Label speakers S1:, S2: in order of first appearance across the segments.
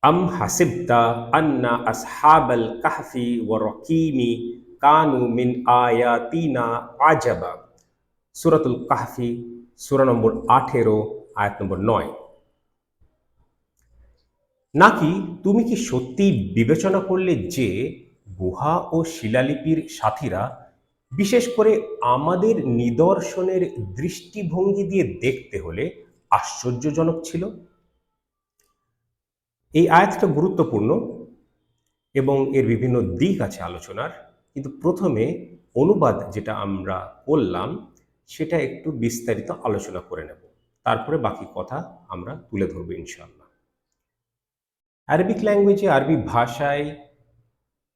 S1: আম হাসিবতা আন্না আসহাবাল কাহফি ওয়া রকিমি কানু মিন আয়াতিনা আজাবা। সূরাতুল কাহফি সূরা নম্বর 18 আয়াত নম্বর 9। নাকি তুমি কি সত্যি বিবেচনা করলে যে গুহা ও শিলালিপির সাথীরা বিশেষ করে আমাদের নিদর্শনের দৃষ্টিভঙ্গি দিয়ে দেখতে হলে আশ্চর্যজনক ছিল? এই আয়াতটা গুরুত্বপূর্ণ এবং এর বিভিন্ন দিক আছে আলোচনার, কিন্তু প্রথমে অনুবাদ যেটা আমরা করলাম সেটা একটু বিস্তারিত আলোচনা করে নেব, তারপরে বাকি কথা আমরা তুলে ধরবো ইনশাআল্লাহ। আরবিক ল্যাঙ্গুয়েজে, আরবি ভাষায়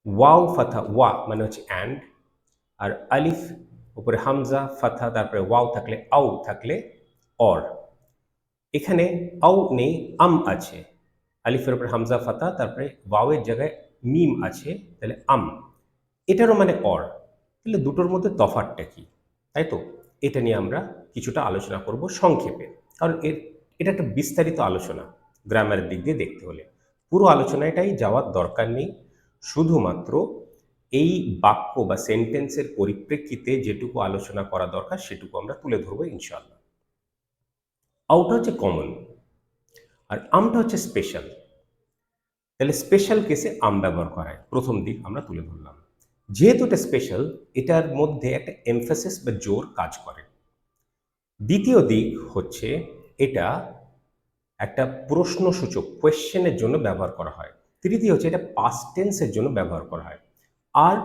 S1: ওয়াও ফাথা ওয়া মানে হচ্ছে অ্যান্ড, আর আলিফ উপরে হামজা ফাথা তারপরে ওয়াও থাকলে আও থাকলে অর। এখানে আও নেই, আম আছে। আলিফের উপরে হামজা ফাতা তারপরে ওয়াওয়ের জায়গায় মিম আছে, তাহলে আম। এটারও মানে অর। তাহলে দুটোর মধ্যে তফাৎটা কি, তাই তো? এটা নিয়ে আমরা কিছুটা আলোচনা করব সংক্ষেপে, কারণ এটা একটা বিস্তারিত আলোচনা গ্রামারের দিক দিয়ে দেখতে হলে। পুরো আলোচনাটাই যাওয়ার দরকার নেই, শুধুমাত্র এই বাক্য বা সেন্টেন্সের পরিপ্রেক্ষিতে যেটুকু আলোচনা করা দরকার সেটুকু আমরা তুলে ধরবো ইনশাআল্লাহ। আউটা হচ্ছে কমন আর আমটা হচ্ছে স্পেশাল। তাহলে স্পেশাল কেসে আম ব্যবহার করা হয়, প্রথম দিক আমরা তুলে ধরলাম। যেহেতু এটা স্পেশাল, এটার মধ্যে একটা এমফাসিস বা জোর কাজ করে। দ্বিতীয় দিক হচ্ছে এটা একটা প্রশ্নসূচক কোয়েশ্চেনের জন্য ব্যবহার করা হয়। তৃতীয় হচ্ছে এটা পাস্ট টেন্সের জন্য ব্যবহার করা হয়। আর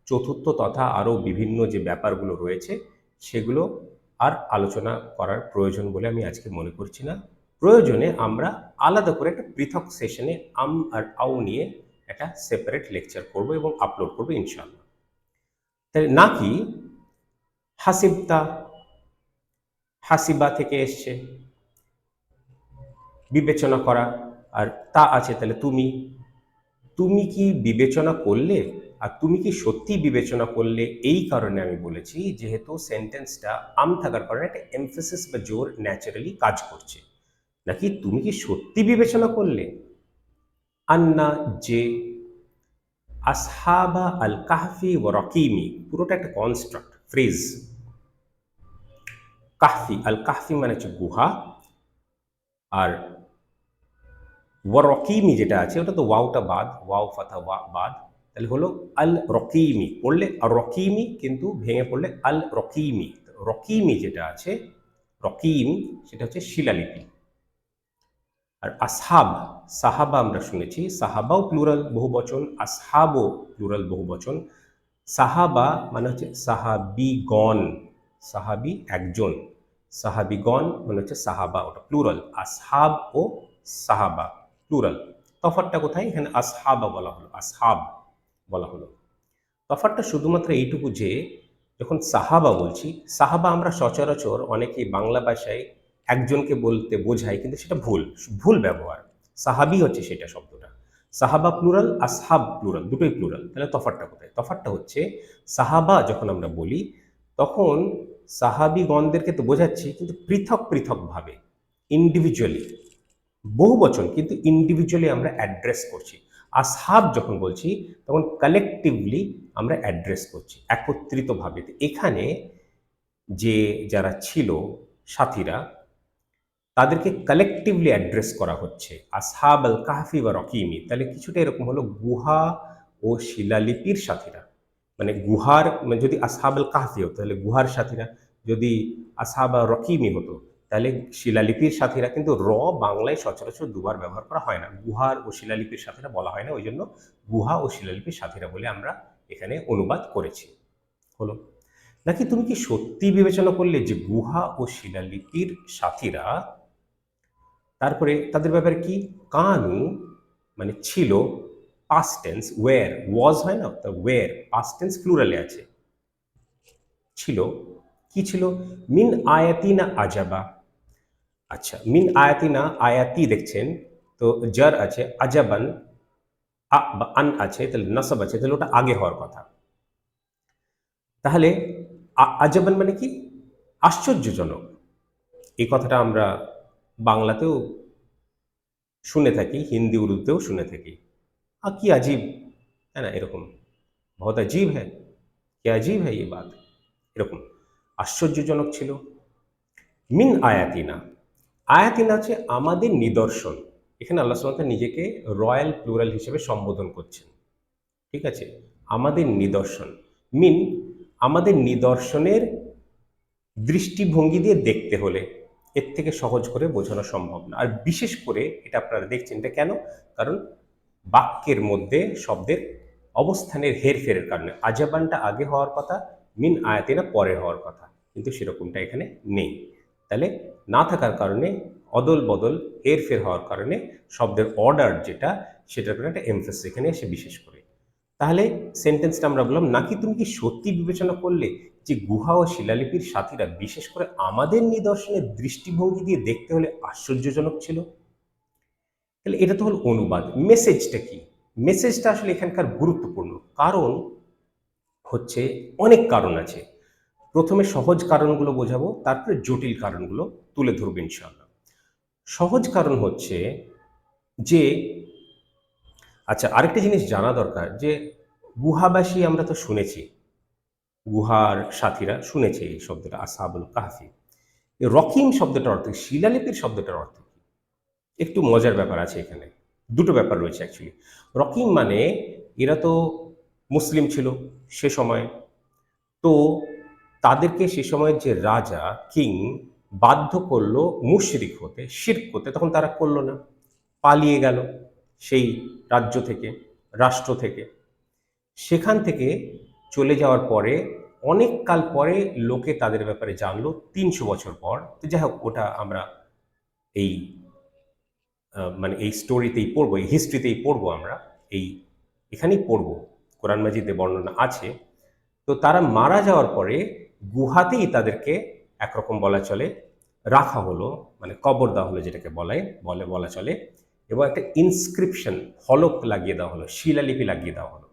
S1: চতুর্থ তথা আরও বিভিন্ন যে ব্যাপারগুলো রয়েছে সেগুলো আর আলোচনা করার প্রয়োজন বলে আমি আজকে মনে করছি না। প্রয়োজনে আমরা আলাদা করে একটা পৃথক সেশনে আম আর আও নিয়ে একটা সেপারেট লেকচার করব এবং আপলোড করবো ইনশাআল্লাহ। তাই নাকি হাসিবতা, হাসিবা থেকে এসছে বিবেচনা করা, আর তা আছে, তাহলে তুমি তুমি কি বিবেচনা করলে, আর তুমি কি সত্যি বিবেচনা করলে, এই কারণে আমি বলেছি যেহেতু সেন্টেন্সটা আম থাকার কারণে একটা এমফেসিস বা জোর ন্যাচারালি কাজ করছে। নাকি তুমি কি সত্যি বিবেচনা করলে আন্না যে আসহাবা আল কাহফি ও রকিমি, পুরোটা একটা কনস্ট্রাক্ট ফ্রেজ। কাহফি, আল কাহফি মানে হচ্ছে গুহা, আর রকিমি যেটা আছে ওটা তো ওয়াওটা বাদ, ওয়াও ফাথা ওয়া বাদ, তাহলে হলো আল রকিমি। পড়লে আর রকিমি, কিন্তু ভেঙে পড়লে আল রকিমি। রকিমি যেটা আছে রকিম, সেটা হচ্ছে শিলালিপি। আর আসহাব, সাহাবা আমরা শুনেছি, সাহাবাও প্লুরাল বহুবচন, আসহাবও প্লুরাল বহুবচন। সাহাবা মানে হচ্ছে সাহাবিগণ, সাহাবি একজন, সাহাবিগণ মানে হচ্ছে সাহাবা, ওটা প্লুরাল। আসহাব ও সাহাবা প্লুরাল। তফাৎটা কোথায়? এখানে আসহাবা বলা হলো, আসহাব বলা হলো। তফাৎটা শুধুমাত্র এইটুকু যে যখন সাহাবা বলছি, সাহাবা আমরা সচরাচর অনেকেই বাংলা ভাষায় একজনকে বলতে বোঝাই, কিন্তু সেটা ভুল, ভুল ব্যবহার। সাহাবি হচ্ছে সেটা শব্দটা। সাহাবা প্লুরাল, আসহাব প্লুরাল, দুটোই প্লুরাল। তাহলে তফাৎটা কোথায়? তফাৎটা হচ্ছে সাহাবা যখন আমরা বলি তখন সাহাবিগণদেরকে তো বোঝাচ্ছি, কিন্তু পৃথক পৃথকভাবে, ইন্ডিভিজুয়ালি। বহু বচন কিন্তু ইন্ডিভিজুয়ালি আমরা অ্যাড্রেস করছি। আসহাব যখন বলছি তখন কালেকটিভলি আমরা অ্যাড্রেস করছি, একত্রিতভাবে। এখানে যে যারা ছিল সাথীরা, তাদেরকে কালেকটিভলি অ্যাড্রেস করা হচ্ছে, আসহাব আল কাহফি বা রকিমি। তাহলে কিছুটা এরকম হলো গুহা ও শিলালিপির সাথীরা, মানে গুহার, মানে যদি আসহাব আল কাহফি হতো তাহলে গুহার সাথীরা, যদি আসহাব আল রকিমি হতো তাহলে শিলালিপির সাথীরা। কিন্তু বাংলায় সচরাচর দুবার ব্যবহার করা হয় না, গুহার ও শিলালিপির সাথীরা বলা হয় না, ওই জন্য গুহা ও শিলালিপির সাথীরা বলে আমরা এখানে অনুবাদ করেছি। হলো। নাকি তুমি কি সত্যি বিবেচনা করলে যে গুহা ও শিলালিপির সাথীরা, তারপরে তাদের ব্যাপারে কি, কানু মানে ছিল, পাস্ট টেন্স, ওয়্যার, ওয়াজ হয় না, তা ওয়্যার পাস্ট টেন্স প্লুরালে আছে, ছিল। কি ছিল? মিন আয়াতিনা আজাবা। আচ্ছা, মিন আয়াতিনা, আয়াতি দেখছেন তো জার আছে, আজাবান আ বা আন আছে, তাহলে নাসাব আছে, তাহলে ওটা আগে হওয়ার কথা। তাহলে আজাবান মানে কি? আশ্চর্যজনক। এই কথাটা আমরা বাংলাতেও শুনে থাকি, হিন্দি উর্দুতেও শুনে থাকি। কি अजीब है ना, এরকম बहुत अजीब है, क्या अजीब है ये बात, এরকম আশ্চর্যজনক ছিল। মিন আয়াতিনা, আয়াতিনা হচ্ছে আমাদের নিদর্শন। এখানে আল্লাহ সুবহানাহু ওয়া তাআলা নিজেকে রয়্যাল প্লুরাল হিসেবে সম্বোধন করছেন, ঠিক আছে? আমাদের নিদর্শন, মিন আমাদের নিদর্শনের দৃষ্টিভঙ্গি দিয়ে দেখতে হলে এর থেকে সহজ করে বোঝানো সম্ভব না। আর বিশেষ করে এটা আপনারা দেখছেন, এটা কেন? কারণ বাক্যের মধ্যে শব্দের অবস্থানের হেরফেরের কারণে আজাবানটা আগে হওয়ার কথা, মিন আয়াতিনা পরে হওয়ার কথা, কিন্তু সেরকমটা এখানে নেই। তাহলে না থাকার কারণে অদল বদল হেরফের হওয়ার কারণে শব্দের অর্ডার যেটা, সেটার উপরে একটা এমফাসিস এখানে এসে বিশেষ করে। তাহলে সেন্টেন্সটা আমরা বললাম, নাকি তুমি কি সত্যি বিবেচনা করলে যে গুহা ও শিলালিপির সাথীরা বিশেষ করে আমাদের নিদর্শনের দৃষ্টিভঙ্গি দিয়ে দেখতে হলে আশ্চর্যজনক ছিল? তাহলে এটা তো হলো অনুবাদ। মেসেজটা কি? মেসেজটা আসলে এখানকার গুরুত্বপূর্ণ কারণ হচ্ছে, অনেক কারণ আছে। প্রথমে সহজ কারণগুলো বোঝাবো, তারপরে জটিল কারণগুলো তুলে ধরবো ইনশাআল্লাহ। সহজ কারণ হচ্ছে যে, আচ্ছা আরেকটা জিনিস জানা দরকার যে গুহাবাসী আমরা তো শুনেছি, গুহার সাথীরা শুনেছে এই শব্দটা আসহাবুল কাহফি। রকিম শব্দটার অর্থ কি? শিলালিপির শব্দটার অর্থ কি? একটু মজার ব্যাপার আছে এখানে, দুটো ব্যাপার রয়েছে অ্যাকচুয়ালি। রকিম মানে এরা তো মুসলিম ছিল সে সময়, তো তাদেরকে সে সময়ের যে রাজা কিং বাধ্য করলো মুশরিক হতে, শিরক করতে, তখন তারা করলো না, পালিয়ে গেল সেই রাজ্য থেকে, রাষ্ট্র থেকে। সেখান থেকে চলে যাওয়ার পরে অনেক কাল পরে লোকে তাদের ব্যাপারে জানলো, ৩০০ বছর পর। তো যাই হোক, ওটা আমরা এই মানে এই স্টোরিতেই পড়বো, এই হিস্ট্রিতেই পড়বো আমরা, এই এখানেই পড়বো, কোরআন মাজিদে বর্ণনা আছে। তো তারা মারা যাওয়ার পরে গুহাতেই তাদেরকে একরকম বলা চলে রাখা হলো, মানে কবর দেওয়া হলো যেটাকে বলা চলে, এবং একটা ইনস্ক্রিপশন ফলক লাগিয়ে দেওয়া হলো, শিলালিপি লাগিয়ে দেওয়া হলো,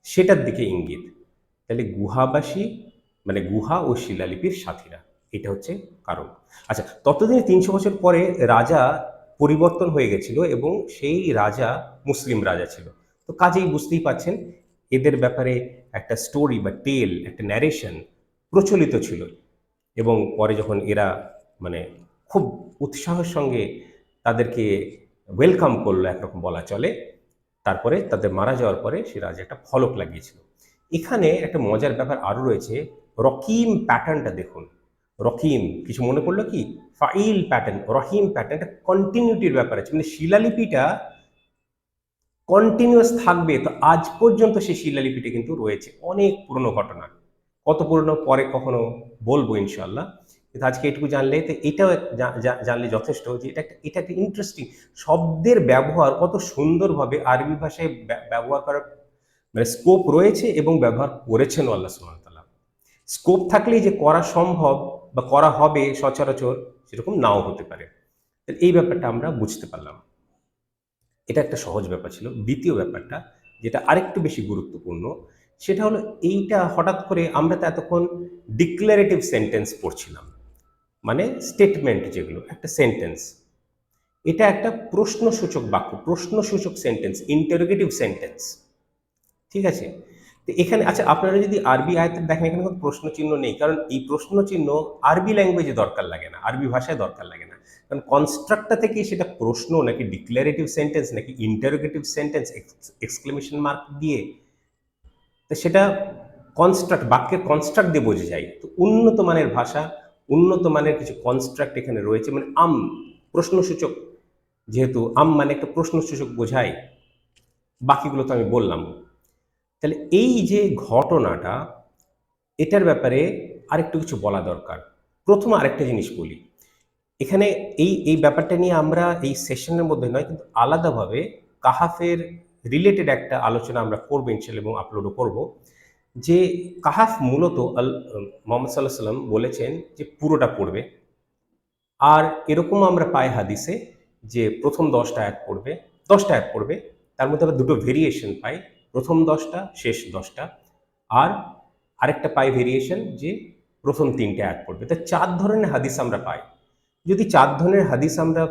S1: সেটার দিকে ইঙ্গিত। তাহলে গুহাবাসী মানে গুহা ও শিলালিপির সাথীরা, এটা হচ্ছে কারণ। আচ্ছা, ততদিনে ৩০০ বছর পরে রাজা পরিবর্তন হয়ে গেছিল এবং সেই রাজা মুসলিম রাজা ছিল। তো কাজেই বুঝতেই পাচ্ছেন এদের ব্যাপারে একটা স্টোরি বা টেল, একটা ন্যারেশন প্রচলিত ছিল। এবং পরে যখন এরা মানে খুব উৎসাহের সঙ্গে তাদেরকে ওয়েলকাম করলো একরকম বলা চলে, তারপরে তাদের মারা যাওয়ার পরে সে রাজা একটা ফলক লাগিয়েছিল। এখানে একটা মজার ব্যাপার আরও রয়েছে, রকিম প্যাটার্নটা দেখুন। রকিম কিছু মনে করলো কি? ফাইল প্যাটার্ন, রহিম প্যাটার্ন, একটা কন্টিনিউটির ব্যাপার আছে, মানে শিলালিপিটা কন্টিনিউয়াস থাকবে। তো আজ পর্যন্ত সেই শিলালিপিটা কিন্তু রয়েছে, অনেক পুরনো ঘটনা, কত পুরনো পরে কখনো বলবো ইনশাল্লাহ। কিন্তু আজকে এটুকু জানলে, তো এটাও জানলে যথেষ্ট যে এটা একটা ইন্টারেস্টিং শব্দের ব্যবহার, কত সুন্দরভাবে আরবি ভাষায় ব্যবহার করার মানে স্কোপ রয়েছে এবং ব্যবহার করেছেন আল্লাহ সুবহানাহু ওয়া তাআলা। স্কোপ থাকলেই যে করা সম্ভব বা করা হবে সচরাচর সেরকম নাও হতে পারে। এই ব্যাপারটা আমরা বুঝতে পারলাম, এটা একটা সহজ ব্যাপার ছিল। দ্বিতীয় ব্যাপারটা যেটা আরেকটু বেশি গুরুত্বপূর্ণ, সেটা হলো এইটা হঠাৎ করে আমরা তো এতক্ষণ ডিক্লারেটিভ সেন্টেন্স পড়ছিলাম, মানে স্টেটমেন্ট যেগুলো, একটা সেন্টেন্স, এটা একটা প্রশ্নসূচক বাক্য, প্রশ্নসূচক সেন্টেন্স, ইন্টারোগেটিভ সেন্টেন্স, ঠিক আছে? তো এখানে আচ্ছা আপনারা যদি আরবি আয়াতে দেখেন, এখানে কোনো প্রশ্ন চিহ্ন নেই, কারণ এই প্রশ্ন চিহ্ন আরবি ল্যাঙ্গুয়েজে দরকার লাগে না, আরবি ভাষায় দরকার লাগে না, কারণ কনস্ট্রাক্টটা থেকে সেটা প্রশ্ন নাকি ডিক্লারেটিভ সেন্টেন্স নাকি ইন্টারোগেটিভ সেন্টেন্স এক্সক্লেমেশন মার্ক দিয়ে, তো সেটা কনস্ট্রাক্ট, বাক্যের কনস্ট্রাক্ট দিয়ে বোঝা যায়। তো উন্নত মানের ভাষা, উন্নত মানের কিছু কনস্ট্রাক্ট এখানে রয়েছে, মানে প্রশ্নসূচক, যেহেতু মানে একটা প্রশ্নসূচক বোঝায়, বাকিগুলো তো আমি বললাম। তাহলে এই যে ঘটনাটা, এটার ব্যাপারে আরেকটু কিছু বলা দরকার। প্রথম আরেকটা জিনিস বলি, এখানে এই ব্যাপারটা নিয়ে আমরা এই সেশনের মধ্যে নয়, কিন্তু আলাদাভাবে কাহাফের রিলেটেড একটা আলোচনা আমরা করবো ইনশাআল্লাহ, এবং আপলোডও করব। যে কাহাফ মূলত মুহাম্মদ সাল্লাল্লাহু আলাইহি ওয়াসাল্লাম বলেছেন যে পুরোটা পড়বে, আর এরকম আমরা পাই হাদিসে যে প্রথম 10টা আয়াত পড়বে, 10টা আয়াত পড়বে, তার মধ্যে আবার দুটো ভেরিয়েশন পাই, প্রথম 10টা শেষ 10টা, আর আরেকটা পাই ভেরিয়েশন যে প্রথম 3টে আয়াত পড়বে। তো 4 ধরনের হাদিস আমরা পাই। যদি 4 ধরনের হাদিস আমরা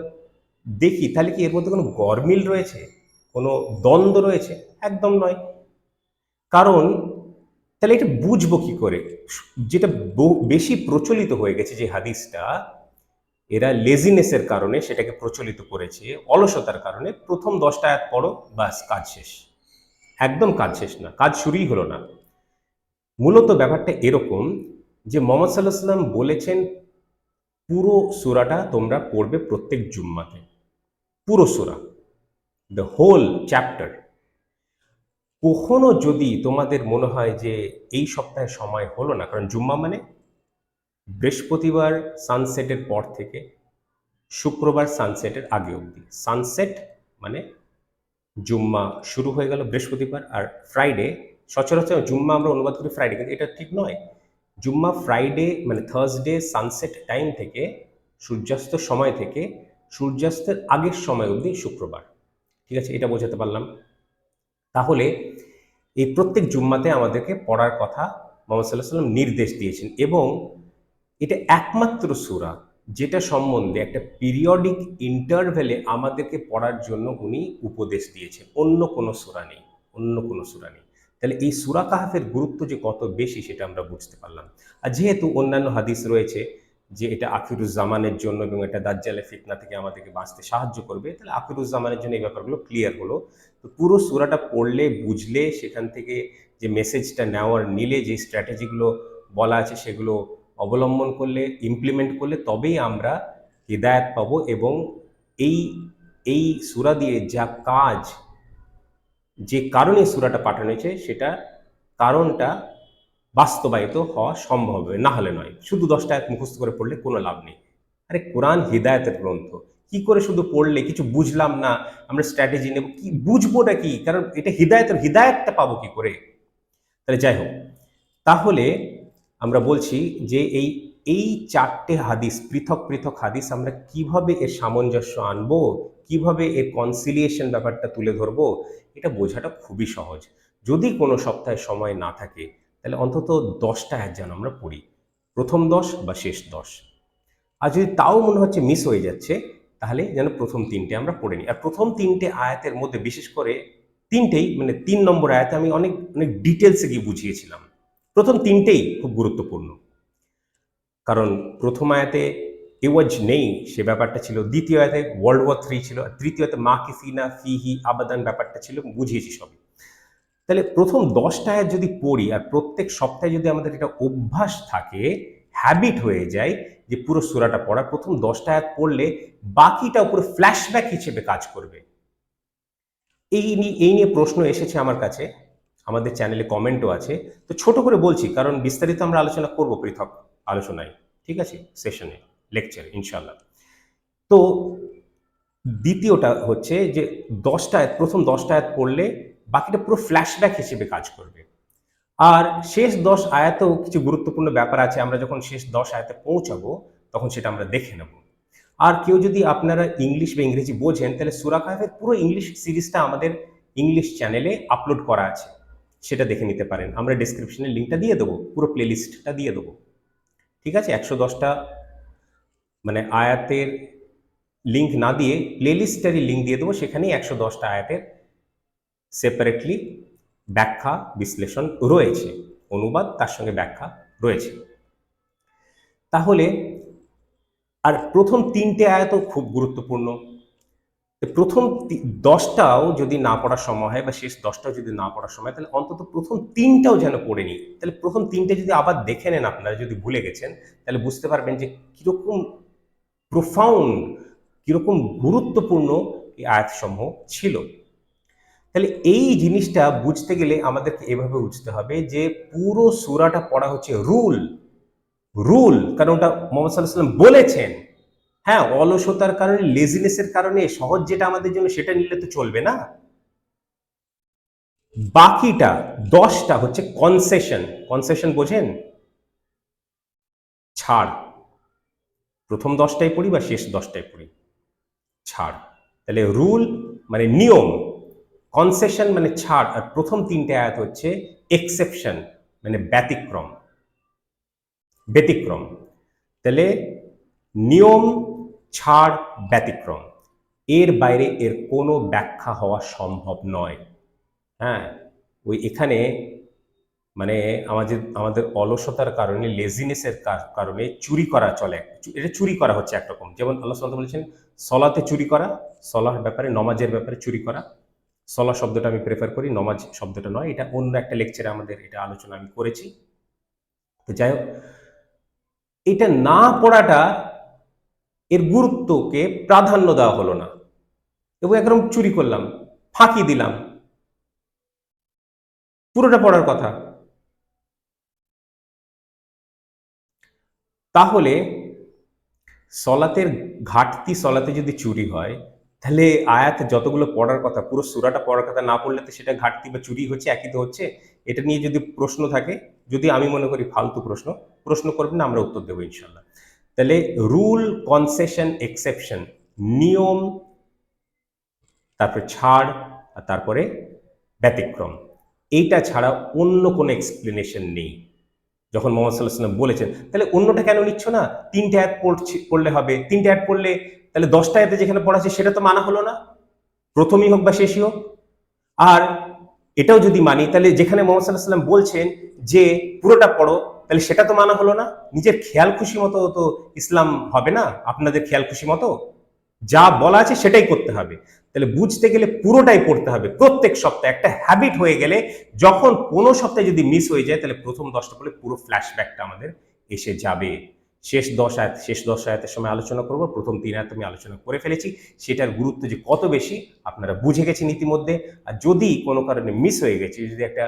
S1: দেখি তাহলে কি এর মধ্যে কোনো গরমিল রয়েছে, কোনো দ্বন্দ্ব রয়েছে? একদম নয়। কারণ তাহলে এটা বুঝবো কি করে? যেটা বেশি প্রচলিত হয়ে গেছে যে হাদিসটা, এরা লেজিনেসের কারণে সেটাকে প্রচলিত করেছে, অলসতার কারণে। প্রথম 10টা আয়াত পড়ো, বাস কাজ শেষ। একদম কাজ শেষ না, কাজ শুরুই হলো না। মূলত ব্যাপারটা এরকম যে মোহাম্মদ সাল্লাহ সাল্লাম বলেছেন পুরো সূরাটা তোমরা পড়বে প্রত্যেক জুম্মাতে, পুরো সূরা, দ্য হোল চ্যাপ্টার। কখনো যদি তোমাদের মনে হয় যে এই সপ্তাহে সময় হলো না, কারণ জুম্মা মানে বৃহস্পতিবার সানসেটের পর থেকে শুক্রবার সানসেটের আগে অবধি। সানসেট মানে জুম্মা শুরু হয়ে গেল বৃহস্পতিবার, আর ফ্রাইডে, সচরাচর জুম্মা আমরা অনুবাদ করি ফ্রাইডে, কিন্তু এটা ঠিক নয়। জুম্মা ফ্রাইডে মানে থার্সডে সানসেট টাইম থেকে, সূর্যাস্ত সময় থেকে সূর্যাস্তের আগের সময় অবধি শুক্রবার। ঠিক আছে, এটা বোঝাতে পারলাম। তাহলে এই প্রত্যেক জুম্মাতে আমাদেরকে পড়ার কথা মোহাম্মদ সাল্লাহ সাল্লাম নির্দেশ দিয়েছেন, এবং এটা একমাত্র সূরা যেটা সম্বন্ধে একটা পিরিয়ডিক ইন্টারভ্যালে আমাদেরকে পড়ার জন্য উনি উপদেশ দিয়েছেন। অন্য কোনো সূরা নেই, অন্য কোনো সূরা নেই। তাহলে এই সূরা কাহাফের গুরুত্ব যে কত বেশি সেটা আমরা বুঝতে পারলাম। আর যেহেতু অন্যান্য হাদিস রয়েছে যে এটা আখিরুজ্জামানের জন্য এবং এটা দাজ্জালের ফিতনা থেকে আমাদেরকে বাঁচতে সাহায্য করবে, তাহলে আখিরুজ্জামানের জন্য এই ব্যাপারগুলো ক্লিয়ার হলো। তো পুরো সূরাটা পড়লে, বুঝলে, সেখান থেকে যে মেসেজটা নেওয়ার, নিলে যে স্ট্র্যাটেজিগুলো বলা আছে সেগুলো অবলম্বন করলে, ইমপ্লিমেন্ট করলে তবেই আমরা হিদায়াত পাবো, এবং এই এই সূরা দিয়ে যা কাজ, যে কারণে সূরাটা পাঠানো হয়েছে সেটা কারণটা বাস্তবায়িত হওয়া সম্ভব হবে, না হলে নয়। শুধু 10টা আয়াত মুখস্থ করে পড়লে কোনো লাভ নেই। আরে কোরআন হিদায়তের গ্রন্থ, কি করে শুধু পড়লে কিছু বুঝলাম না আমরা স্ট্র্যাটেজি নেব, কি বুঝবোটা কি? কারণ এটা হিদায়তের, হিদায়তটা পাবো কি করে? তাহলে যাই হোক, তাহলে আমরা বলছি যে এই এই 4টে হাদিস, পৃথক পৃথক হাদিস, আমরা কিভাবে এর সামঞ্জস্য আনবো, কিভাবে এর কনসিলিয়েশন ব্যাপারটা তুলে ধরবো, এটা বোঝাটা খুবই সহজ। যদি কোনো সপ্তাহে সময় না থাকে তাহলে অন্তত 10টা আয়াত যেন আমরা পড়ি, প্রথম 10 বা শেষ 10। আর যদি তাও মনে হচ্ছে মিস হয়ে যাচ্ছে, তাহলে যেন প্রথম 3টে আমরা পড়ে নিই। আর প্রথম 3টে আয়াতের মধ্যে বিশেষ করে 3টেই, মানে 3 নম্বর আয়াতে আমি অনেক অনেক ডিটেলসে গিয়ে বুঝিয়েছিলাম। প্রথম 3টেই খুব গুরুত্বপূর্ণ, কারণ প্রথম আয়াতে এওয়াজ নেই সে ব্যাপারটা ছিল, দ্বিতীয় আয়াতে ওয়ার্ল্ড ওয়ার 3 ছিল, আর তৃতীয়তে মা কিফিনা ফিহি আবাদান ব্যাপারটা ছিল, বুঝিয়েছি সবই। তাহলে প্রথম 10টা আয়াত যদি পড়ি, আর প্রত্যেক সপ্তাহে যদি আমাদের এটা অভ্যাস থাকে, হ্যাবিট হয়ে যায় যে পুরো সূরাটা পড়া, প্রথম 10টা আয়াত পড়লে বাকিটা পুরো ফ্ল্যাশব্যাক হিসেবে কাজ করবে। এই নিয়ে প্রশ্ন এসেছে আমার কাছে, আমাদের চ্যানেলে কমেন্টও আছে। তো ছোট করে বলছি, কারণ বিস্তারিত আমরা আলোচনা করব পৃথক আলোচনায়, ঠিক আছে, সেশনে, লেকচার ইনশাল্লাহ। তো দ্বিতীয়টা হচ্ছে যে 10টা আয়াত, প্রথম 10টা আয়াত পড়লে বাকিটা পুরো ফ্ল্যাশব্যাক হিসেবে কাজ করবে। আর শেষ 10 আয়াতেও কিছু গুরুত্বপূর্ণ ব্যাপার আছে, আমরা যখন শেষ 10 আয়াতে পৌঁছাবো তখন সেটা আমরা দেখে নেব। আর কেউ যদি আপনারা ইংলিশ বা ইংরেজি বোঝেন, তাহলে সূরা কাহফের পুরো ইংলিশ সিরিজটা আমাদের ইংলিশ চ্যানেলে আপলোড করা আছে, সেটা দেখে নিতে পারেন। আমরা ডেসক্রিপশনে লিঙ্কটা দিয়ে দেবো, পুরো প্লেলিস্টটা দিয়ে দেবো, ঠিক আছে। 110টা মানে আয়াতের লিঙ্ক না দিয়ে প্লেলিস্টেরই লিঙ্ক দিয়ে দেবো, সেখানেই 110টা আয়াতের সেপারেটলি ব্যাখ্যা বিশ্লেষণ রয়েছে, অনুবাদ তার সঙ্গে ব্যাখ্যা রয়েছে। তাহলে আর প্রথম 3টে আয়াতও খুব গুরুত্বপূর্ণ। প্রথম 10টাও যদি না পড়ার সময় হয়, বা শেষ 10টাও যদি না পড়ার সময়, তাহলে অন্তত প্রথম 3টাও যেন পড়ে নিই। তাহলে প্রথম 3টে যদি আবার দেখে নেন, আপনারা যদি ভুলে গেছেন, তাহলে বুঝতে পারবেন যে কিরকম প্রোফাউন্ড, কিরকম গুরুত্বপূর্ণ এই আয়াতসমূহ ছিল। তাহলে এই জিনিসটা বুঝতে গেলে আমাদেরকে এভাবে বুঝতে হবে যে পুরো সূরাটা পড়া হচ্ছে রুল, রুল, কারণ ওটা মোহাম্মদ সাল্লাল্লাহু আলাইহি ওয়াসাল্লাম বলেছেন। হ্যাঁ, অলসতার কারণে, লেজিনেসের কারণে সহজ যেটা আমাদের জন্য সেটা নিলে তো চলবে না। বাকিটা 10টা হচ্ছে কনসেশন। কনসেশন বোঝেন? ছাড়। প্রথম 10টাই পড়ি বা শেষ 10টাই পড়ি, ছাড়। তাহলে রুল মানে নিয়ম, কনসেশন মানে ছাড়, আর প্রথম 3টে আয়াত হচ্ছে এক্সেপশন মানে ব্যতিক্রম, ব্যতিক্রম। তাহলে নিয়ম, ছাড়, ব্যতিক্রম। এর বাইরে এর কোনো ব্যাখ্যা হওয়া সম্ভব নয়। হ্যাঁ, ওই এখানে মানে আমাদের আমাদের অলসতার কারণে, লেজিনেসের কারণে চুরি করা চলে। এটা চুরি করা হচ্ছে একরকম। যেমন আল্লাহ সুবহানাহু ওয়া তাআলা বলেছেন সলাতে চুরি করা, সলার ব্যাপারে, নমাজের ব্যাপারে চুরি করা। সলা শব্দটা আমি প্রেফার করি, নমাজ শব্দটা নয়। এটা অন্য একটা লেকচারে আমাদের এটা আলোচনা আমি করেছি। তো যাই হোক, এটা না পড়াটা, এর গুরুত্বকে প্রাধান্য দেওয়া হলো না এবং একদম চুরি করলাম, ফাঁকি দিলাম, পুরোটা পড়ার কথা। তাহলে সলাতের ঘাটতি, সলাতে যদি চুরি হয়, তাহলে আয়াত যতগুলো পড়ার কথা, পুরো সূরাটা পড়ার কথা না পড়লে তো সেটা ঘাটতি বা চুরি হচ্ছে, একই তো হচ্ছে। এটা নিয়ে যদি প্রশ্ন থাকে, যদি আমি মনে করি ফালতু প্রশ্ন, প্রশ্ন করবেন না, আমরা উত্তর দেবো ইনশাল্লাহ। তাহলে রুল, কনসেশন, এক্সেপশন, নিয়ম, তারপরে ছাড়, আর তারপরে ব্যতিক্রম, এইটা ছাড়া অন্য কোনো এক্সপ্লেনেশন নেই। যখন মোহাম্মদ সাল্লাল্লাহু আলাইহি ওয়াসাল্লাম বলেছেন, তাহলে অন্যটা কেন নিচ্ছ না? ৩টে আয়াত পড়লে হবে। ৩টে আয়াত পড়লে তাহলে ১০টা আয়াতে যেখানে পড়া আছে সেটা তো মানা হলো না, প্রথমই হোক বা শেষই হোক। আর এটাও যদি মানি, তাহলে যেখানে মোহাম্মদ সাল্লাল্লাহু আলাইহি ওয়াসাল্লাম বলছেন যে পুরোটা পড়ো, তাহলে সেটা তো মানা হলো না। নিজের খেয়াল খুশি মতো তো ইসলাম হবে না, আপনাদের খেয়াল খুশি মতো যা বলা আছে সেটাই করতে হবে। তাহলে বুঝতে গেলে পুরোটাই পড়তে হবে প্রত্যেক সপ্তাহে। একটা হ্যাবিট হয়ে গেলে যখন কোনো সপ্তাহে যদি মিস হয়ে যায়, তাহলে প্রথম 10টা পড়লে পুরো ফ্ল্যাশব্যাকটা আমাদের এসে যাবে। শেষ 10 আয়াতের সময় আলোচনা করব। প্রথম 3 আয়াত আমি আলোচনা করে ফেলেছি। সেটার গুরুত্ব যে কত বেশি আপনারা বুঝে গেছেন ইতিমধ্যে। আর যদি কোনো কারণে মিস হয়ে গেছে, যদি একটা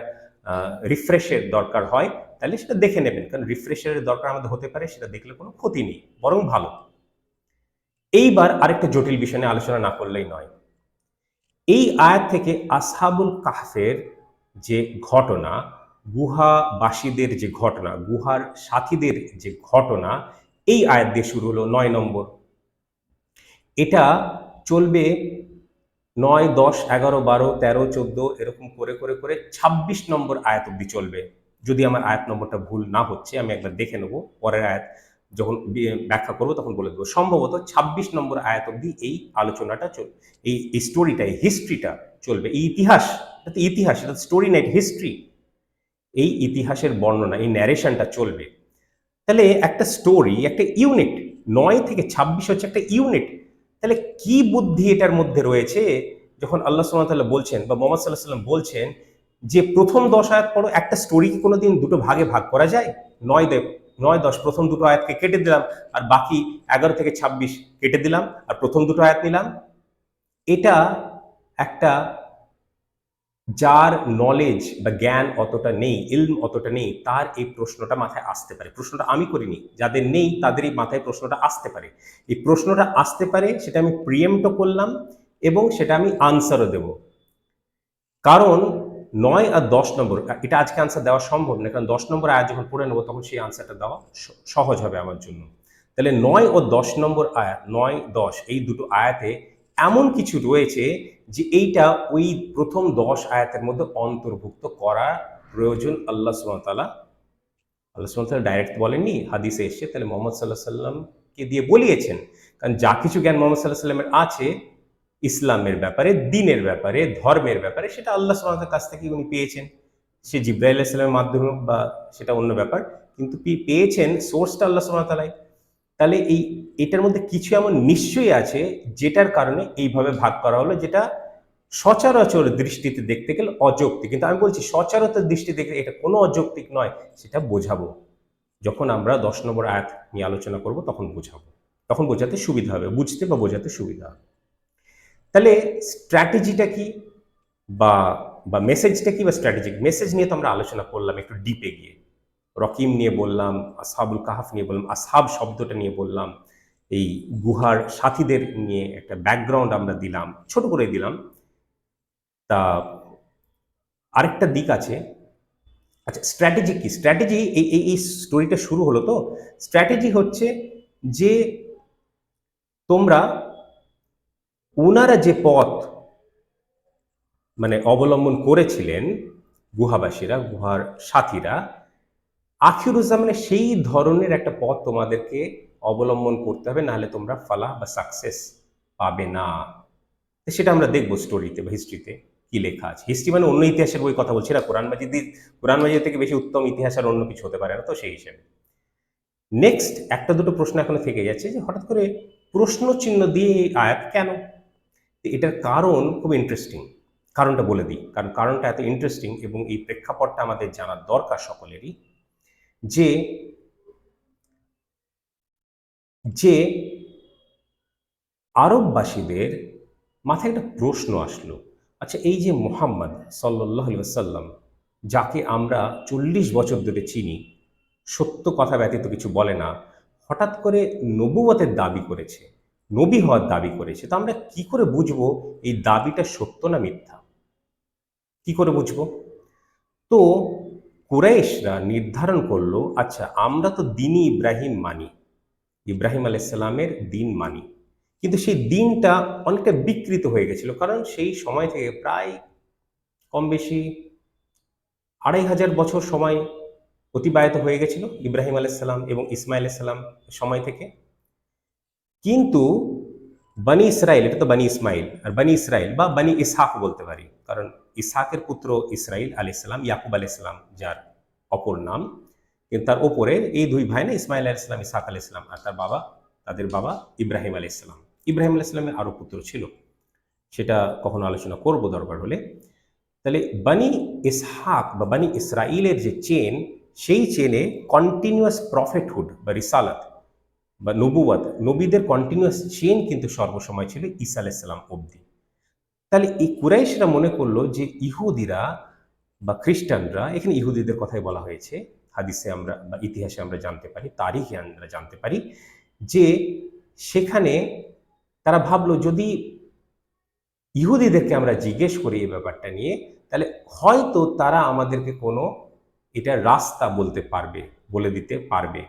S1: রিফ্রেশের দরকার হয়, তাহলে সেটা দেখে নেবেন। কারণ রিফ্রেশের দরকার আমাদের হতে পারে, সেটা দেখলে কোনো ক্ষতি নেই, বরং ভালো। এইবার আরেকটা জটিল বিষয় নিয়ে আলোচনা না করলেই নয়। এই আয়াত থেকে আসহাবুল কাহফের যে ঘটনা, গুহাবাসীদের যে ঘটনা, গুহার সাথীদের যে ঘটনা, এই আয়াত দিয়ে শুরু হলো ৯ নম্বর। এটা চলবে ৯, ১০, ১১, ১২, ১৩, ১৪ এরকম করে করে করে ২৬ নম্বর আয়াত অব্দি চলবে। যদি আমার আয়াত নম্বরটা ভুল না হচ্ছে, আমি একবার দেখে নেব, পরের আয়াত যখন ব্যাখ্যা করব তখন বলে দেবো। সম্ভবত ২৬ নম্বর আয়াত অব্দি এই আলোচনাটা চলবে, এই স্টোরিটা, এই হিস্ট্রিটা চলবে। এই ইতিহাস, এটা তো ইতিহাস, এটা স্টোরি না, হিস্ট্রি। এই ইতিহাসের বর্ণনা, এই ন্যারেশনটা চলবে। তাহলে একটা স্টোরি, একটা ইউনিট, ৯ থেকে ২৬ হচ্ছে একটা ইউনিট। তাহলে কি বুদ্ধি এটার মধ্যে রয়েছে, যখন আল্লাহ সুবহানাহু ওয়া তাআলা বলছেন বা মুহাম্মদ সাল্লাল্লাহু আলাইহি ওয়াসাল্লাম বলছেন যে প্রথম ১০ আয়াত পড়ো। একটা স্টোরিকে কোনোদিন দুটো ভাগে ভাগ করা যায়? ৯, ১০ প্রথম দুটো আয়াতকে কেটে দিলাম, আর বাকি ১১ থেকে ২৬ কেটে দিলাম, আর প্রথম দুটো আয়াত নিলাম। এটা একটা, যার নলেজ বা জ্ঞান অতটা নেই, ইলম অতটা নেই, তার এই প্রশ্নটা মাথায় আসতে পারে। প্রশ্নটা আমি করিনি, যাদের নেই তাদেরই মাথায় প্রশ্নটা আসতে পারে। এই প্রশ্নটা আসতে পারে, সেটা আমি প্রিএম্পটও করলাম এবং সেটা আমি আনসারও দেব। কারণ ৯ আর ১০ নম্বর, এটা আজকে আনসার দেওয়া সম্ভব না, কারণ ১০ নম্বর আয়াত যখন পড়ে নেবো তখন সেই আনসারটা দেওয়া সহজ হবে আমার জন্য। তাহলে ৯ ও ১০ নম্বর আয়াত, ৯, ১০ এই দুটো আয়াতে এমন কিছু রয়েছে যে এইটা ওই প্রথম ১০ আয়াতের মধ্যে অন্তর্ভুক্ত করা প্রয়োজন। আল্লাহ সুবহানাহু ওয়া তাআলা ডাইরেক্ট বলেননি, হাদিসে এসছে। তাহলে মুহাম্মদ সাল্লাল্লাহু আলাইহি ওয়াসাল্লামকে দিয়ে বলিয়েছেন। কারণ যা কিছু জ্ঞান মুহাম্মদ সাল্লাল্লাহু আলাইহি ওয়াসাল্লামের আছে ইসলামের ব্যাপারে, দ্বীনের ব্যাপারে, ধর্মের ব্যাপারে, সেটা আল্লাহ সুবহানাহু ওয়া তাআলার কাছ থেকে উনি পেয়েছেন। সে জিবরাইল আলাইহিস সালামের মাধ্যমে হোক বা সেটা অন্য ব্যাপার, কিন্তু পেয়েছেন সোর্সটা আল্লাহ সুবহানাহু ওয়া তাআলাই। তাহলে এটার মধ্যে কিছু এমন নিশ্চয়ই আছে যেটার কারণে এইভাবে ভাগ করা হলো, যেটা সচরাচর দৃষ্টিতে দেখতে গেলে অযৌক্তিক। কিন্তু আমি বলছি সচরাচর দৃষ্টি দেখলে এটা কোনো অযৌক্তিক নয়, সেটা বোঝাবো। যখন আমরা ১০ নম্বর আয়াত নিয়ে আলোচনা করব তখন বোঝাবো, তখন বোঝাতে সুবিধা হবে, বুঝতে বা বোঝাতে সুবিধা হবে। তাহলে স্ট্র্যাটেজিটা কি, বা বা মেসেজটা কি, বা স্ট্র্যাটেজিক মেসেজ নিয়ে তো আমরা আলোচনা করলাম একটু ডিপে গিয়ে। রকিম নিয়ে বললাম, আসহাবুল কাহাফ নিয়ে বললাম, আসহাব শব্দটা নিয়ে বললাম, এই গুহার সাথীদের নিয়ে একটা ব্যাকগ্রাউন্ড আমরা দিলাম, ছোট করে দিলাম। তা আরেকটা দিক আছে। আচ্ছা, স্ট্র্যাটেজি কি? স্ট্র্যাটেজি, এই স্টোরিটা শুরু হলো তো, স্ট্র্যাটেজি হচ্ছে যে তোমরা, ওনারা যে পথ মানে অবলম্বন করেছিলেন, গুহাবাসীরা, গুহার সাথীরা, আখিরুজ্জামানে সেই ধরনের একটা পথ তোমাদেরকে অবলম্বন করতে হবে, নাহলে তোমরা ফালাহ বা সাকসেস পাবে না। তো সেটা আমরা দেখবো স্টোরিতে বা হিস্ট্রিতে কি লেখা আছে। হিস্ট্রি মানে অন্য ইতিহাসের বই কথা বলছি না, কোরআন মাজিদ থেকে বেশি উত্তম ইতিহাস আর অন্য কিছু হতে পারে না। তো সেই হিসেবে নেক্সট একটা দুটো প্রশ্ন এখনো থেকে যাচ্ছে যে হঠাৎ করে প্রশ্ন চিহ্ন দিয়ে এই আয়াত কেন। এটার কারণ খুব ইন্টারেস্টিং। কারণটা বলে দিই, কারণ কারণটা এত ইন্টারেস্টিং এবং এই প্রেক্ষাপটটা আমাদের জানার দরকার সকলেরই, যে যে আরববাসীদের মাথায় একটা প্রশ্ন আসলো, আচ্ছা এই যে মুহাম্মদ সাল্লাল্লাহু আলাইহি ওয়াসাল্লাম, যাকে আমরা 40 বছর ধরে চিনি, সত্য কথা ব্যতীত কিছু বলে না, হঠাৎ করে নবুয়তের দাবি করেছে, নবী হওয়ার দাবি করেছে, তো আমরা কি করে বুঝবো এই দাবিটা সত্য না মিথ্যা? কি করে বুঝবো? তো কুরাইশরা নির্ধারণ করলো, আচ্ছা আমরা তো দিনই ইব্রাহিম মানি, ইব্রাহিম আলাইসাল্লামের দিন মানি, কিন্তু সেই দিনটা অনেকটা বিকৃত হয়ে গেছিল, কারণ সেই সময় থেকে প্রায় কম বেশি 2500 বছর সময় অতিবাহিত হয়ে গেছিল ইব্রাহিম আলাইসাল্লাম এবং ইসমাইল আলাইসাল্লাম সময় থেকে। কিন্তু বানি ইসরাইল, এটা তো বানি ইসমাইল, আর বানি ইসরাইল বা বানি ইসহাক বলতে পারি, কারণ ইসহাকের পুত্র ইসরাইল আলাইসাল্লাম, ইয়াকুব আলাইসাল্লাম যার অপর নাম, কিন্তু তার ওপরে এই দুই ভাই না, ইসমাইল আলাইসাল্লাম, ইসহাক আলাইসাল্লাম, আর তার বাবা, তাদের বাবা ইব্রাহিম আলাইসাল্লাম। ইব্রাহিম আলাইসাল্লামের আরও পুত্র ছিল, সেটা কখনো আলোচনা করব দরকার হলে। তাহলে বানি ইসহাক বা বানি ইসরাইলের যে চেন, সেই চেনে কন্টিনিউয়াস প্রফেটহুড বা রিসালাত বা নবুয়াত, নবীদের কন্টিনিউয়াস চেন কিন্তু সর্বসময় ছিল ঈসা আলাইসাল্লাম অবধি। তাহলে এই কুরাইশরা মনে করলো যে ইহুদিরা বা খ্রিস্টানরা, এখানে ইহুদিদের কথাই বলা হয়েছে, হাদিসে আমরা বা ইতিহাসে আমরা জানতে পারি, তারিখে আমরা জানতে পারি যে সেখানে তারা ভাবলো যদি ইহুদিদেরকে আমরা জিজ্ঞেস করি এই ব্যাপারটা নিয়ে, তাহলে হয়তো তারা আমাদেরকে কোনো এটা রাস্তা বলতে পারবে, বলে দিতে পারবে।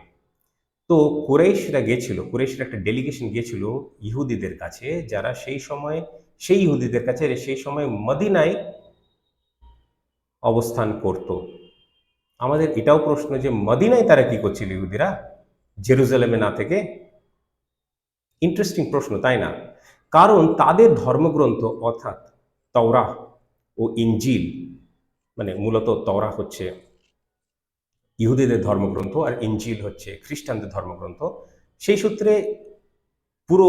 S1: তো কুরাইশরা গেছিল, কুরাইশরা একটা ডেলিগেশন গিয়েছিল ইহুদিদের কাছে, যারা সেই সময়, সেই ইহুদিদের কাছে সেই সময় মদিনায় অবস্থান করত। আমাদের এটাও প্রশ্ন যে মদিনায় তারা কি করছিল ইহুদিরা, জেরুজালেমে না থেকে? ইন্টারেস্টিং প্রশ্ন, তাই না? কারণ তাদের ধর্মগ্রন্থ অর্থাৎ তাওরাহ ও ইনজিল, মানে মূলত তাওরাহ হচ্ছে ইহুদিদের ধর্মগ্রন্থ আর ইনজিল হচ্ছে খ্রিস্টানদের ধর্মগ্রন্থ, সেই সূত্রে পুরো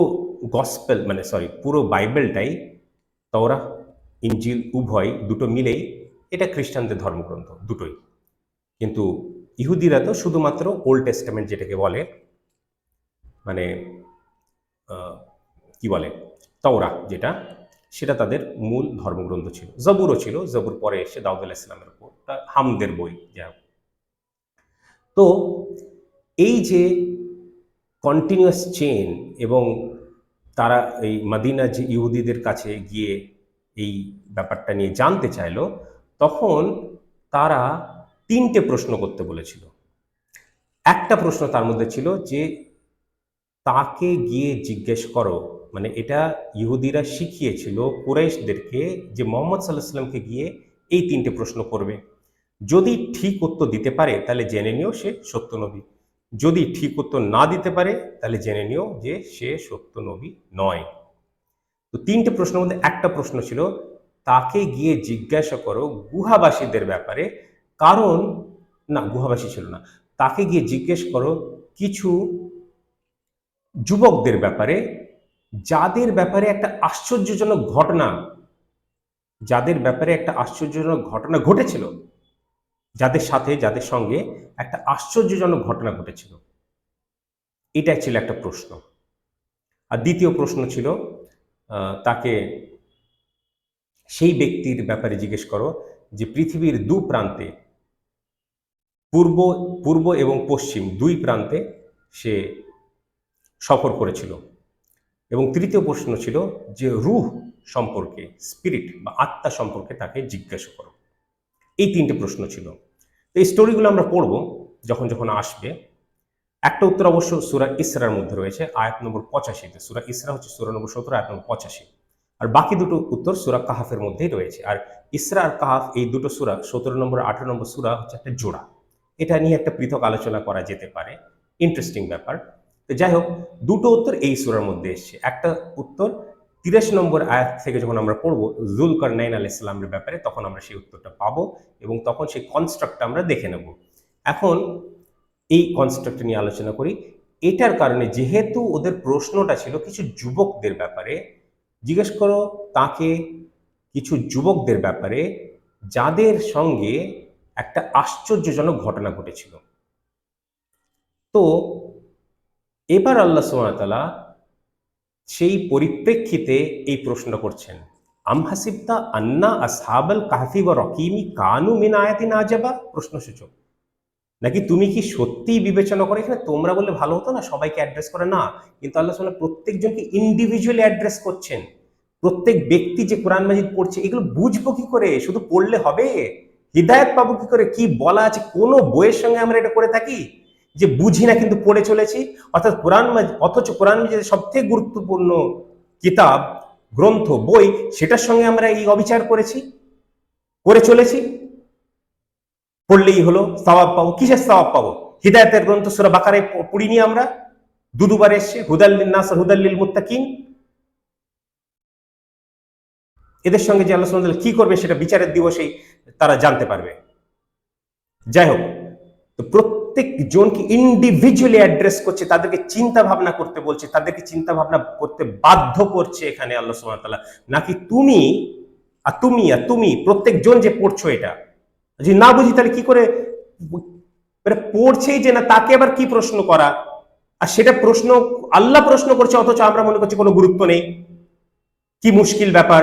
S1: গসপেল মানে পুরো বাইবেলটাই, তাওরাহ ইনজিল উভয় দুটো মিলেই এটা খ্রিস্টানদের ধর্মগ্রন্থ দুটোই। কিন্তু ইহুদিরা তো শুধুমাত্র ওল্ড টেস্টামেন্ট যেটাকে বলে, মানে কি বলে তাওরাহ যেটা, সেটা তাদের মূল ধর্মগ্রন্থ ছিল। জবুরও ছিল, জবুর পরে এসে দাউদ আলাইহিস সালামের উপর, হামদের বই যা। তো এই যে কন্টিনিউয়াস চেন, এবং তারা এই মদিনা যে ইহুদিদের কাছে গিয়ে এই ব্যাপারটা নিয়ে জানতে চাইলো, তখন তারা 3টে প্রশ্ন করতে বলেছিল। একটা প্রশ্ন তার মধ্যে ছিল যে তাকে গিয়ে জিজ্ঞেস করো, মানে এটা ইহুদিরা শিখিয়েছিল কুরাইশদেরকে যে মোহাম্মদ সাল্লাল্লাহু আলাইহি সাল্লামকে গিয়ে এই 3টে প্রশ্ন করবে, যদি ঠিক উত্তর দিতে পারে তাহলে জেনে নিও সে সত্য নবী, যদি ঠিক উত্তর না দিতে পারে তাহলে জেনে নিও যে সে সত্য নবী নয়। তো 3টে প্রশ্নের মধ্যে একটা প্রশ্ন ছিল তাকে গিয়ে জিজ্ঞাসা করো গুহাবাসীদের ব্যাপারে, কারণ না, গুহাবাসী ছিল না, তাকে গিয়ে জিজ্ঞেস করো কিছু যুবকদের ব্যাপারে, যাদের ব্যাপারে একটা আশ্চর্যজনক ঘটনা, যাদের ব্যাপারে একটা আশ্চর্যজনক ঘটনা ঘটেছিল, যাদের সাথে, যাদের সঙ্গে একটা আশ্চর্যজনক ঘটনা ঘটেছিল। এটাই ছিল একটা প্রশ্ন। আর দ্বিতীয় প্রশ্ন ছিল তাকে সেই ব্যক্তির ব্যাপারে জিজ্ঞেস করো যে পৃথিবীর দু প্রান্তে, পূর্ব এবং পশ্চিম দুই প্রান্তে সে সফর করেছিল। এবং তৃতীয় প্রশ্ন ছিল যে রূহ সম্পর্কে, স্পিরিট বা আত্মা সম্পর্কে তাকে জিজ্ঞাসা করো। এই 3টে প্রশ্ন ছিল। এই স্টোরিগুলো আমরা পড়ব যখন যখন আসবে। একটা উত্তর অবশ্য সূরা ইসরার মধ্যে রয়েছে, আয়াত নম্বর 85-তে। সূরা ইসরা হচ্ছে সূরা নম্বর 17, আয়াত নম্বর 85। আর বাকি দুটো উত্তর সূরা কাহাফের মধ্যেই রয়েছে। আর ইসরা আর কাহাফ এই দুটো সূরা, 17 নম্বর 18 নম্বর সূরা হচ্ছে একটা জোড়া। এটা নিয়ে একটা পৃথক আলোচনা করা যেতে পারে, ইন্টারেস্টিং ব্যাপার। তো যাই হোক, দুটো উত্তর এই সূরার মধ্যে এসছে। একটা উত্তর 83 নম্বর আয়াত থেকে যখন আমরা পড়বো যুলকারনাইন আলাইহিস সালামের ব্যাপারে, তখন আমরা সেই উত্তরটা পাবো এবং তখন সেই কনস্ট্রাক্টটা আমরা দেখে নেব। এখন এই কনস্ট্রাক্ট নিয়ে আলোচনা করি। এটার কারণে যেহেতু ওদের প্রশ্নটা ছিল কিছু যুবকদের ব্যাপারে, জিজ্ঞেস করো তাকে কিছু যুবকদের ব্যাপারে যাদের সঙ্গে একটা আশ্চর্যজনক ঘটনা ঘটেছিল। তো এবার আল্লাহ সুবহানাহু ওয়া তাআলা সেই পরিপ্রেক্ষিতে এই প্রশ্নটা করছেন, আম হাসিবতা আন্না আসহাবাল কাহফি ওয়া রকিমি কানু মিন আয়াতিনা আজাবা, প্রশ্নসূচক। নাকি তুমি কি সত্যিই বিবেচনা করে, এখানে তোমরা বললে ভালো হতো না, সবাইকে অ্যাড্রেস করে না, কিন্তু আল্লাহ সুবহানাহু ওয়া তাআলা প্রত্যেকজনকে ইন্ডিভিজুয়ালি অ্যাড্রেস করছেন। প্রত্যেক ব্যক্তি যে কোরআন মাজিদ পড়ছে এগুলো বুঝবো কি করে, শুধু পড়লে হবে? হিদায়াত পাবো কি করে? কি বলা আছে কোন বইয়ের সঙ্গে আমরা এটা করে থাকি যে বুঝি না কিন্তু পড়ে চলেছি? অর্থাৎ কোরআন মাজিদ, অথচ কোরআন মাজিদের সবথেকে গুরুত্বপূর্ণ কিতাব, গ্রন্থ, বই, সেটার সঙ্গে আমরা এই অবিচার করে চলেছি। পড়লেই হলো, সওয়াব পাবো। কিসের সওয়াব পাবো? হিদায়াতের গ্রন্থ সূরা বাকারায় পড়িনি আমরা? দুবার এসছে, হুদাল্লিন নাস হুদাল্লিল মুত্তাকিন। এদের সঙ্গে যে আল্লাহ সুবহানাহু ওয়া তাআলা কি করবে সেটা বিচারের দিবসেই তারা জানতে পারবে। যাই হোক, তো প্রত্যেক জনকে ইন্ডিভিজুয়ালি অ্যাড্রেস করছে, তাদেরকে চিন্তা ভাবনা করতে বলছে, তাদেরকে চিন্তা ভাবনা করতে বাধ্য করছে এখানে আল্লাহ সুবহানাহু ওয়া তাআলা। নাকি তুমি তুমি প্রত্যেক জন যে পড়ছো এটা যদি না বুঝি তাহলে কি করে? পড়ছেই যে না, তাকে আবার কি প্রশ্ন করা, আর সেটা প্রশ্ন আল্লাহ প্রশ্ন করছে অথচ আমরা মনে করছি কোনো গুরুত্ব নেই। কি মুশকিল ব্যাপার।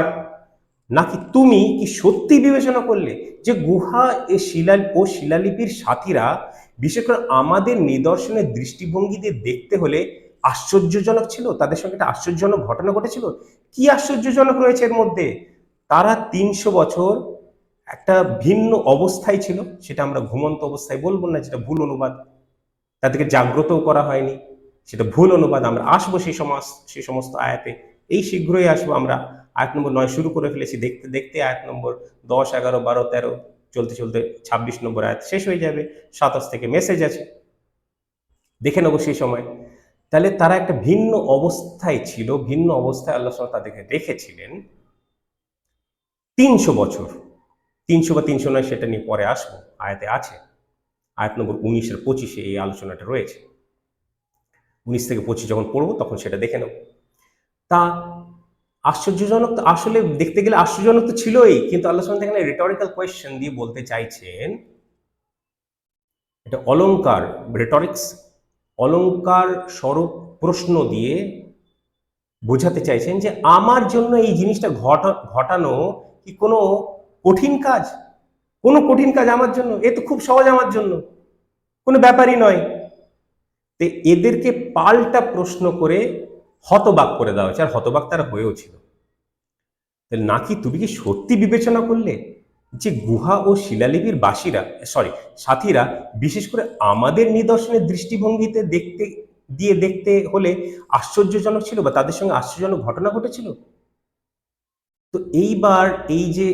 S1: নাকি তুমি কি সত্যি বিবেচনা করলে যে গুহা শিলালিপির সাথীরা, বিশেষ করে আমাদের নিদর্শনের দৃষ্টিভঙ্গি দিয়ে দেখতে হলে আশ্চর্যজনক ছিল, তাদের সঙ্গে একটা আশ্চর্যজনক ঘটনা ঘটেছিল? কি আশ্চর্যজনক রয়েছে এর মধ্যে? তারা 300 বছর একটা ভিন্ন অবস্থায় ছিল, সেটা আমরা ঘুমন্ত অবস্থায় বলবো না, যেটা ভুল অনুবাদ। তাদেরকে জাগ্রতও করা হয়নি, সেটা ভুল অনুবাদ। আমরা আসবো সেই সমস্ত আয়াতে, এই শীঘ্রই আসবো। আমরা আয়াত নম্বর 9 শুরু করে ফেলেছি, দেখতে দেখতে আয়াত নম্বর 10, 11, 12, 13 চলতে চলতে 26 নম্বর আয়াত শেষ হয়ে যাবে। 27 থেকে মেসেজ আছে, দেখে নেবো সেই সময়। তাহলে তারা একটা ভিন্ন অবস্থায় ছিল, ভিন্ন অবস্থায় আল্লাহ সুবহানাহু ওয়া তাআলা তাদেরকে রেখেছিলেন 300 বছর। 300 বা 300 নয়, সেটা নিয়ে পরে আসবো, আয়াতে আছে। আয়াত নম্বর 19 আর 25 এই আলোচনাটা রয়েছে। 19 থেকে 25 যখন পড়বো তখন সেটা দেখে নেব। তা আশ্চর্যজনক তো আসলে দেখতে গেলে আশ্চর্যজনক তো ছিলই, কিন্তু আল্লাহ সুবহানাহু ওয়া তাআলা এখানে রিটরিক্যাল কোয়েশ্চেন দিয়ে বলতে চাইছেন, এটা অলংকার, রিটরিক্স, অলংকার স্বরূপ প্রশ্ন দিয়ে বোঝাতে চাইছেন যে আমার জন্য এই জিনিসটা ঘটানো কি কোনো কঠিন কাজ? কোনো কঠিন কাজ আমার জন্য? এ তো খুব সহজ আমার জন্য, কোনো ব্যাপারই নয়। তো এদেরকে পাল্টা প্রশ্ন করে হতবাক করে দেওয়া হয়েছে, আর হতবাক তারা হয়েও ছিল। নাকি তুমি কি সত্যি বিবেচনা করলে যে গুহা ও শিলালিপির সাথীরা, বিশেষ করে আমাদের নিদর্শনের দৃষ্টিভঙ্গিতে দেখতে হলে আশ্চর্যজনক ছিল, বা তাদের সঙ্গে আশ্চর্যজনক ঘটনা ঘটেছিল? তো এইবার এই যে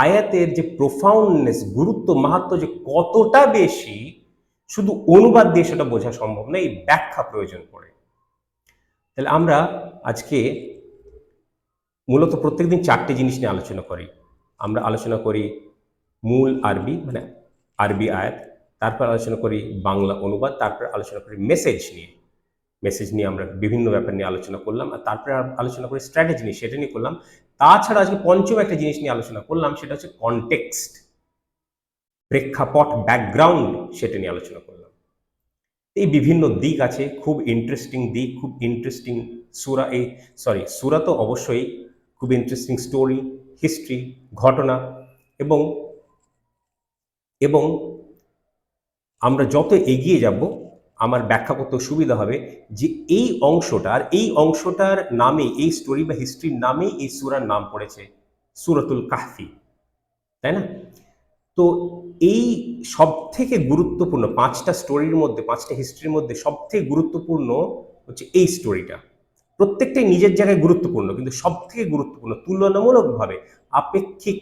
S1: আয়াতের যে প্রোফাউন্ডনেস, গুরুত্ব, মাহাত্ম্য যে কতটা বেশি, শুধু অনুবাদ দিয়ে সেটা বোঝা সম্ভব না, এই ব্যাখ্যা প্রয়োজন পড়ে। তাহলে আমরা আজকে মূলত প্রত্যেকদিন 4টে জিনিস নিয়ে আলোচনা করি। আমরা আলোচনা করি মূল আরবি, মানে আরবি আয়াত, তারপর আলোচনা করি বাংলা অনুবাদ, তারপর আলোচনা করি মেসেজ নিয়ে আমরা বিভিন্ন ব্যাপার নিয়ে আলোচনা করলাম, আর তারপরে আলোচনা করি স্ট্র্যাটেজি নিয়ে, সেটা নিয়ে করলাম। তাছাড়া আজকে পঞ্চম একটা জিনিস নিয়ে আলোচনা করলাম, সেটা হচ্ছে কনটেক্সট, প্রেক্ষাপট, ব্যাকগ্রাউন্ড, সেটা নিয়ে আলোচনা করলাম। এই বিভিন্ন দিক আছে, খুব ইন্টারেস্টিং দিক, খুব ইন্টারেস্টিং সূরা তো অবশ্যই খুব ইন্টারেস্টিং স্টোরি, হিস্ট্রি, ঘটনা, এবং এবং আমরা যত এগিয়ে যাব আমার ব্যাখ্যা করতে সুবিধা হবে যে এই অংশটার নামে, এই স্টোরি বা হিস্ট্রির নামে এই সূরার নাম পড়েছে সূরাতুল কাহফি, তাই না? তো এই সব থেকে গুরুত্বপূর্ণ 5টা স্টোরির মধ্যে, 5টা হিস্ট্রির মধ্যে সব থেকে গুরুত্বপূর্ণ হচ্ছে এই স্টোরিটা। প্রত্যেকটাই নিজের জায়গায় গুরুত্বপূর্ণ, কিন্তু সব থেকে গুরুত্বপূর্ণ তুলনামূলকভাবে, আপেক্ষিক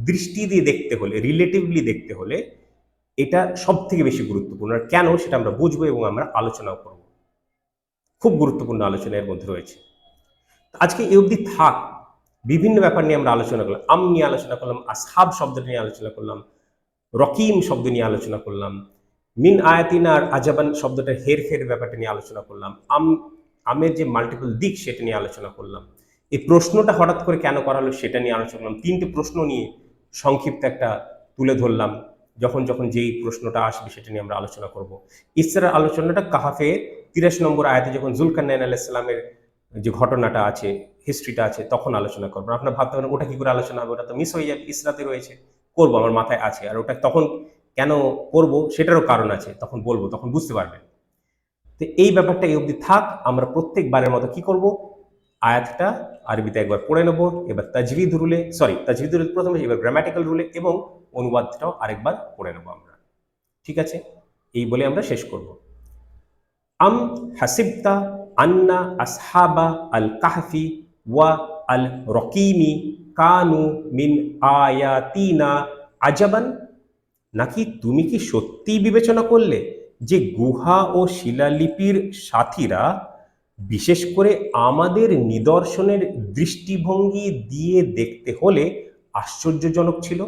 S1: দৃষ্টি দিয়ে দেখতে হলে, রিলেটিভলি দেখতে হলে এটা সব থেকে বেশি গুরুত্বপূর্ণ। আর কেন সেটা আমরা বুঝবো এবং আমরা আলোচনাও করব। খুব গুরুত্বপূর্ণ আলোচনা এর মধ্যে রয়েছে। আজকে এই অবধি থাক, বিভিন্ন ব্যাপার নিয়ে আমরা আলোচনা করলাম। নিয়ে আলোচনা করলাম, আসহাব শব্দটা নিয়ে আলোচনা করলাম, রকিম শব্দ নিয়ে আলোচনা করলাম, মিন আয়াতিনা আর আজাবান শব্দটার হেরফের ব্যাপারটা নিয়ে আলোচনা করলাম, আমের যে মাল্টিপল দিক সেটা নিয়ে আলোচনা করলাম। এই প্রশ্নটা হঠাৎ করে কেন করা হলো সেটা নিয়ে আলোচনা করলাম। 3টে প্রশ্ন নিয়ে সংক্ষিপ্ত একটা তুলে ধরলাম, যখন যখন যেই প্রশ্নটা আসবে সেটা নিয়ে আমরা আলোচনা করব। ইসরার আলোচনাটা কাহাফে 83 নম্বর আয়াতে যখন জুলকারনাইন আলাইহিস সালামের যে ঘটনাটা আছে, হিস্ট্রিটা আছে, তখন আলোচনা করবো। আপনার ভাবতে পারেন ওটা কি করে আলোচনা হবে, ওটা তো মিস হয়ে যাবে, ইসরাতে রয়েছে। করবো, আমার মাথায় আছে, আর ওটা তখন কেন করব সেটারও কারণ আছে, তখন বলবো, তখন বুঝতে পারবেন। তো এই ব্যাপারটা এই অবধি থাক। আমরা প্রত্যেকবারের মতো কি করব, আয়াতটা আরবিতে একবার পড়ে নেব, এবার তাজভিদ রুলে, তাজভিদ রুলে প্রথমে, এবার গ্রামাটিক্যাল রুলে, এবং অনুবাদটাও আরেকবার পড়ে নেব আমরা। ঠিক আছে, এই বলে আমরা শেষ করব। আম হাসিবতা আন্না আসহাবা আল কাহফি ওয়া আল রকিমি কানু মিন আয়াতিনা আজাবান, নাকি তুমি কি সত্যিই বিবেচনা করলে যে গুহা ও শিলালিপির সাথীরা বিশেষ করে আমাদের নিদর্শনের দৃষ্টিভঙ্গি দিয়ে দেখতে হলে আশ্চর্যজনক ছিল?